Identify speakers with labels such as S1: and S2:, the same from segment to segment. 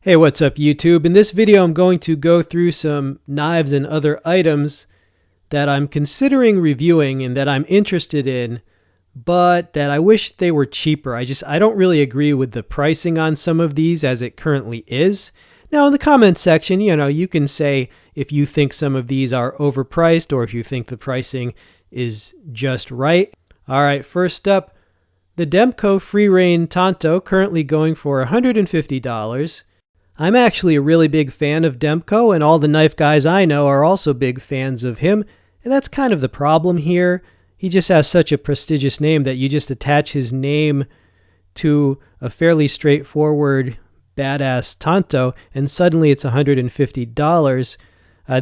S1: Hey, what's up YouTube? In this video I'm going to go through some knives and other items that I'm considering reviewing and that I'm interested in, but that I wish they were cheaper. I don't really agree with the pricing on some of these as it currently is. Now in the comment section, you can say if you think some of these are overpriced or if you think the pricing is just right. All right, first up, the Demco Free Rein Tanto, currently going for $150. I'm actually a really big fan of Demco, and all the knife guys I know are also big fans of him, and that's kind of the problem here. He just has such a prestigious name that you just attach his name to a fairly straightforward, badass Tanto, and suddenly it's $150.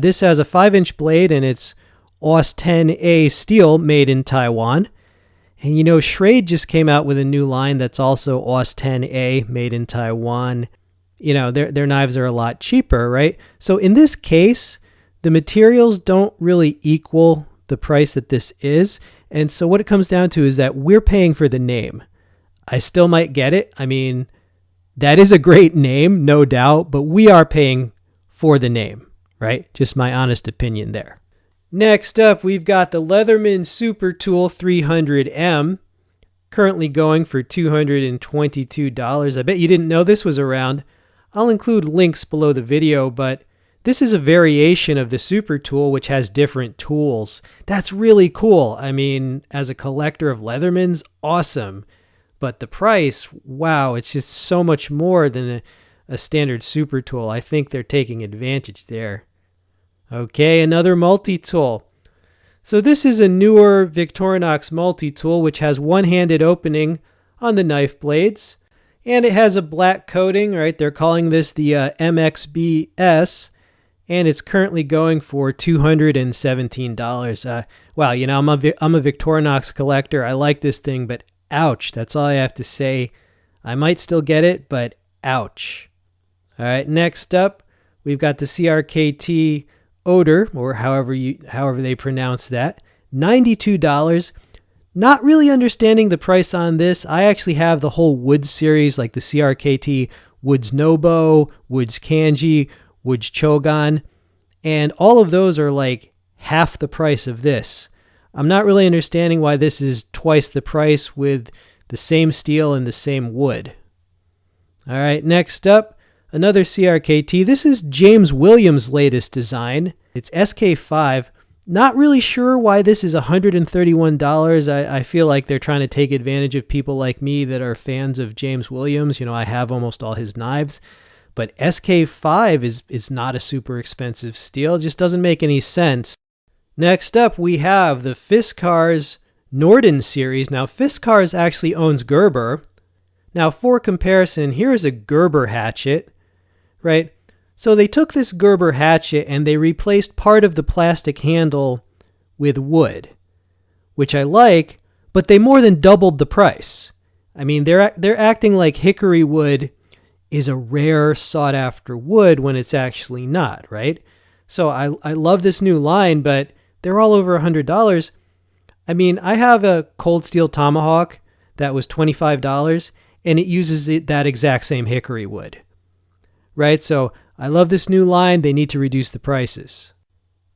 S1: This has a 5-inch blade, and it's AUS 10A steel made in Taiwan. And SCHRADE just came out with a new line that's also AUS 10A made in Taiwan. Their knives are a lot cheaper, right? So in this case, the materials don't really equal the price that this is. And so what it comes down to is that we're paying for the name. I still might get it. I mean, that is a great name, no doubt, but we are paying for the name, right? Just my honest opinion there. Next up, we've got the Leatherman Super Tool 300M, currently going for $222. I bet you didn't know this was around. I'll include links below the video, but this is a variation of the Super Tool which has different tools. That's really cool. I mean, as a collector of Leathermans, awesome. But the price, wow, it's just so much more than a standard Super Tool. I think they're taking advantage there. Okay, another multi-tool. So this is a newer Victorinox multi-tool which has one-handed opening on the knife blades. And it has a black coating, right? They're calling this the MXBS, and it's currently going for $217. Wow, I'm a Victorinox collector. I like this thing, but ouch. That's all I have to say. I might still get it, but ouch. All right, next up, we've got the CRKT Odor, or however they pronounce that, $92. Not really understanding the price on this. I actually have the whole Woods series, like the CRKT Woods Nobo, Woods Kanji, Woods Chogan, and all of those are like half the price of this. I'm not really understanding why this is twice the price with the same steel and the same wood. All right, next up, another CRKT. This is James Williams' latest design. It's SK5. Not really sure why this is $131. I feel like they're trying to take advantage of people like me that are fans of James Williams. I have almost all his knives. But SK5 is not a super expensive steel. It just doesn't make any sense. Next up, we have the Fiskars Norden series. Now, Fiskars actually owns Gerber. Now, for comparison, here's a Gerber hatchet, right? So they took this Gerber hatchet and they replaced part of the plastic handle with wood, which I like, but they more than doubled the price. I mean, they're acting like hickory wood is a rare, sought-after wood when it's actually not, right? So I love this new line, but they're all over $100. I mean, I have a cold steel tomahawk that was $25, and it uses that exact same hickory wood, right? So I love this new line. They need to reduce the prices.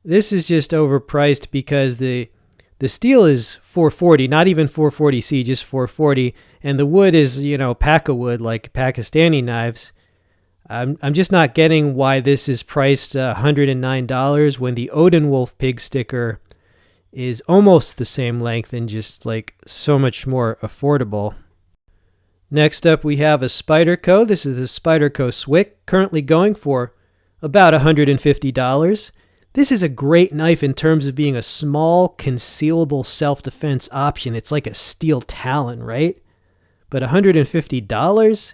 S1: This is just overpriced because the steel is $440, not even $440C, just $440, and the wood is, Pakka wood, like Pakistani knives. I'm just not getting why this is priced $109 when the ODENWOLF pig sticker is almost the same length and just like so much more affordable. Next up, we have a Spyderco. This is the Spyderco Swick, currently going for about $150. This is a great knife in terms of being a small, concealable self-defense option. It's like a steel talon, right? But $150?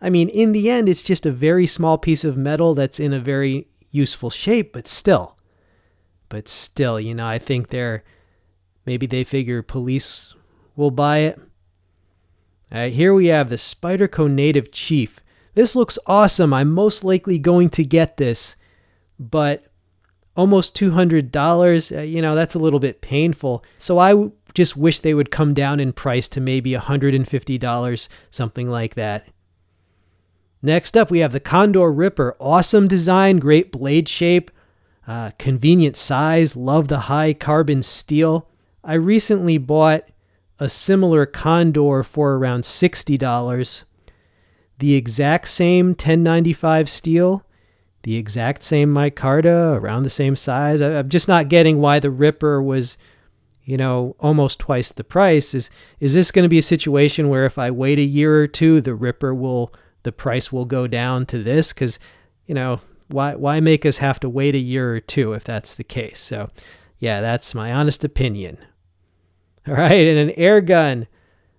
S1: I mean, in the end, it's just a very small piece of metal that's in a very useful shape, but still, I think maybe they figure police will buy it. Here we have the Spyderco Native Chief. This looks awesome. I'm most likely going to get this, but almost $200, that's a little bit painful. So I just wish they would come down in price to maybe $150, something like that. Next up, we have the Condor Ripper. Awesome design, great blade shape, convenient size, love the high carbon steel. I recently bought a similar Condor for around $60. The exact same 1095 steel, the exact same micarta, around the same size. I'm just not getting why the Ripper was, you know, almost twice the price. Is this going to be a situation where if I wait a year or two, the price will go down to this? Because, you know, why make us have to wait a year or two if that's the case? So, yeah, that's my honest opinion. All right, and an air gun,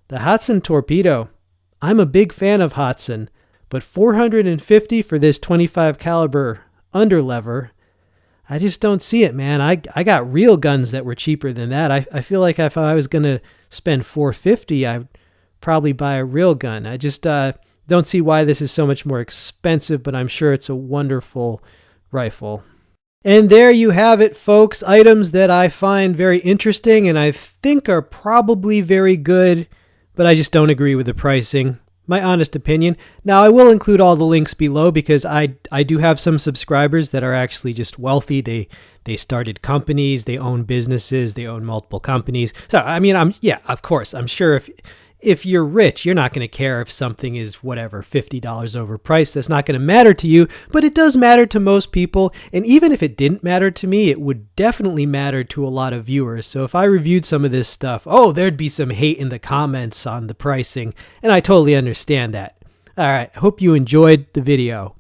S1: the Hotson Torpedo. I'm a big fan of Hotson, but $450 for this 25 caliber underlever, I just don't see it, man. I got real guns that were cheaper than that. I feel like if I was going to spend $450, I'd probably buy a real gun. I just don't see why this is so much more expensive, but I'm sure it's a wonderful rifle. And there you have it, folks. Items that I find very interesting and I think are probably very good, but I just don't agree with the pricing. My honest opinion. Now, I will include all the links below because I do have some subscribers that are actually just wealthy. They started companies, they own businesses, they own multiple companies. So, I mean, of course, I'm sure if you're rich, you're not going to care if something is whatever, $50 overpriced. That's not going to matter to you, but it does matter to most people. And even if it didn't matter to me, it would definitely matter to a lot of viewers. So if I reviewed some of this stuff, there'd be some hate in the comments on the pricing, and I totally understand that. All right, I hope you enjoyed the video.